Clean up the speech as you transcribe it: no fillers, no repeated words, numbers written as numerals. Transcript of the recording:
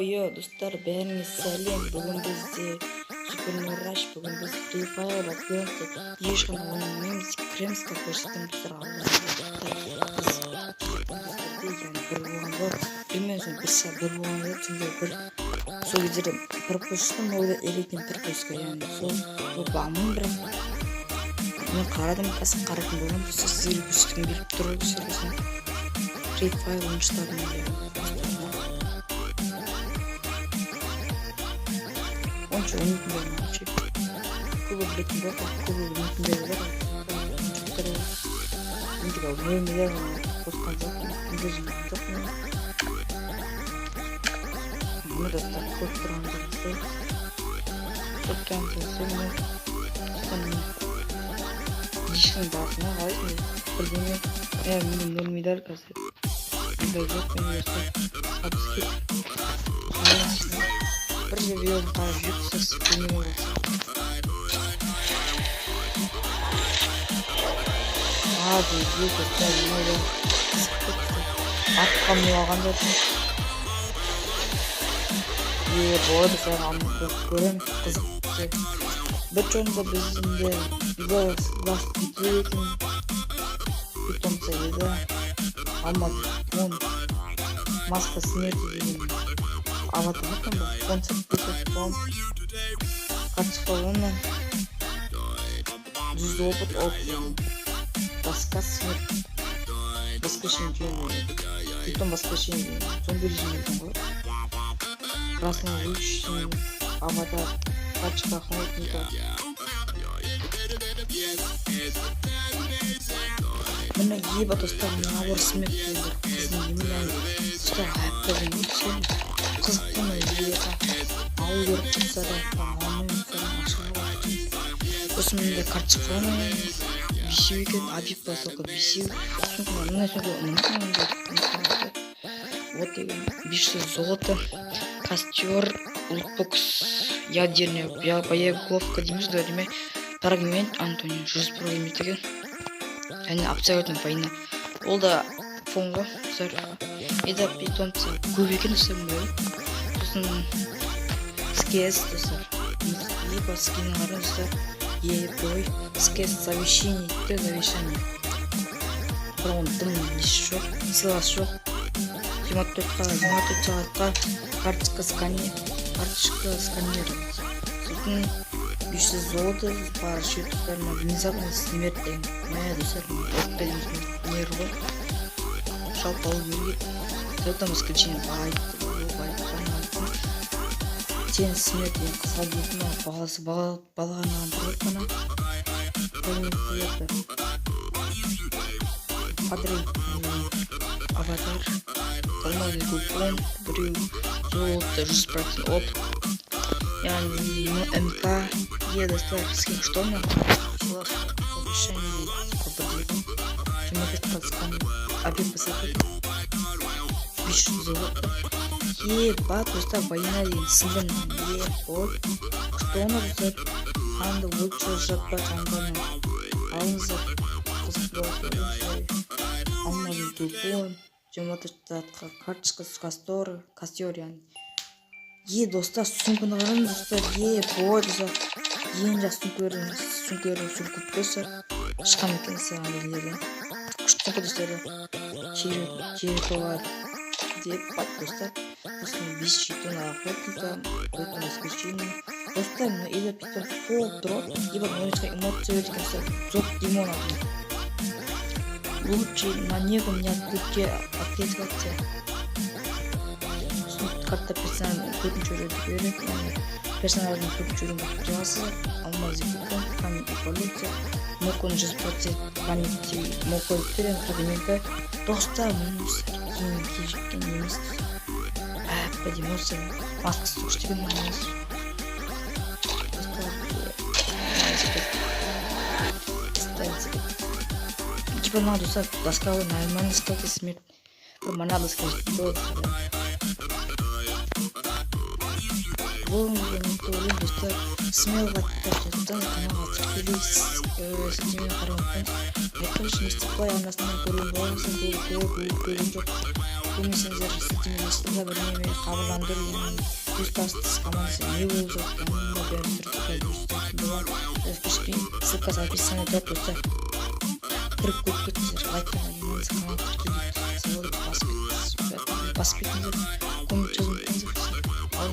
Yo dostlar, бәріңіз сәлем. Бүгін бізде Super Rush, бүгін біз Free Fire атты ешқандай ойнамаймыз. Кіреміз кафешіктен біздер бір болған бар. Білмеймін, бір сәт бір болған бар. Түнде бір сол кездері бір қосыстым, ойда елейтін бір қосқа, яғни сол бағымын бірақ мен қарадым, қазір қарайтын болған болса сіздерге көрсеткім келіп тұр ғой. Free Fire ойыншыларын Onca unutmuyorum açık. Kulu biletim yok, kulu unutmuyorum yok. Çocukları unutmuyorum. Mühimler var, korkan yok, İngilizce yok mu? Bunu da korkuran da şey. Korkan da söyleme. Dişin dağıtına hayır mı? Bildiğimi eğer mühimler kasır. Mühimler yok, mühimler yok. Hapis bir videom var, yüksek bilmiyorum. Abi YouTube ben böyle atkamıyor ağanda. Bu arada sen anlatıp görem kızık. Bütün da bizim de last video'nun bütün sayıda ama onun maskasını yapayım. Avatar'ın da konsept yapıp kaçık olanı düz опыт okuyorum. Başka sınır. Başka şimdi потом başka şimdi son bir şimdi var. Красный луч Avatar kaçık охотника. Bana iyi batıştan navur smith oldu. Kızın yemin işte hayatta benim için. Kızıktım öyle ağır görüp çıksa da tamamı insanın aşağı bakacağız. Osmanlı'da karşıklanı bir şey gün abip basıldı bir şey. Çünkü onun için de вот бишь золото, костер, лутбокс, ядерная боеголовка дейміз да деме фрагмент Антонио 100 фрагмент деген және абсолютно война. Ол да фонға сәр еда питомца көп екен достар бөлі. Сосын скес достар. Либо скинің ары достар. Бой скес завещание. Бірақ оның дым несі жоқ, силасы жоқ. 24 сағатқа карточка сканер. Сосын 500 золото, парашют достарына внезапно смерть деген. Мә достар, отпеліміз нер ғой. Жалпы алу беруге. Содан исключение сен смерть деген қысқа дейтін бағасы балағанаған тұрып қана Адрей Аватар Колмазный купон біреу золото 100% оп яғни МК достар скин что мне повышение победителя 25% объем высоты 500 золота ебать просто война деген сынған ебать что надо ханды лучше жатпа чаңғаны алыңыздар қызық болады алмадың тупон 24 карточка костер яғни достар сумканы қараңыз достар бой достар ең жақсы сүңкерін сүркіп достар шыққан екен саған елдерден күшті достар жері толады деп бат достар сосын 5 жетон охотника поэтому исключение достар или питон пол дроп либо немножко эмоции вернется зоб демона лучше на него меня купке активация карта персонажный төртінші рөлді беріп персонаждың төртінші рөлін қырасыз алмазы купон камень эволюция мокон 100% памяти мокон терен фрагменті достар мұныстар ең кежіккен емес подемоция маскасы күштеген емес типа надо достар доскалы нормально стать смерть мана доскажет Бұл видеоны деп ойлаймын достар. Смело жазыптан каналға тіркелейсіз. Сілтемені қарамастан айтқан үшін естіп қой арнасынан көруге болмасын, көрген жоқ. Көрмесеңіздер сілтемені бірнеме хабарландыру, достарсыз командасы не болып жатқанын да бәрін түртіп болады. Кішкене ссылка записана тұрады достар. Кіріп көріп кетіңіздер, лайктан әлеміңіз каналға тіркелейді. Басып кетіңіздер, коммент жазып кетіңіздер. Ал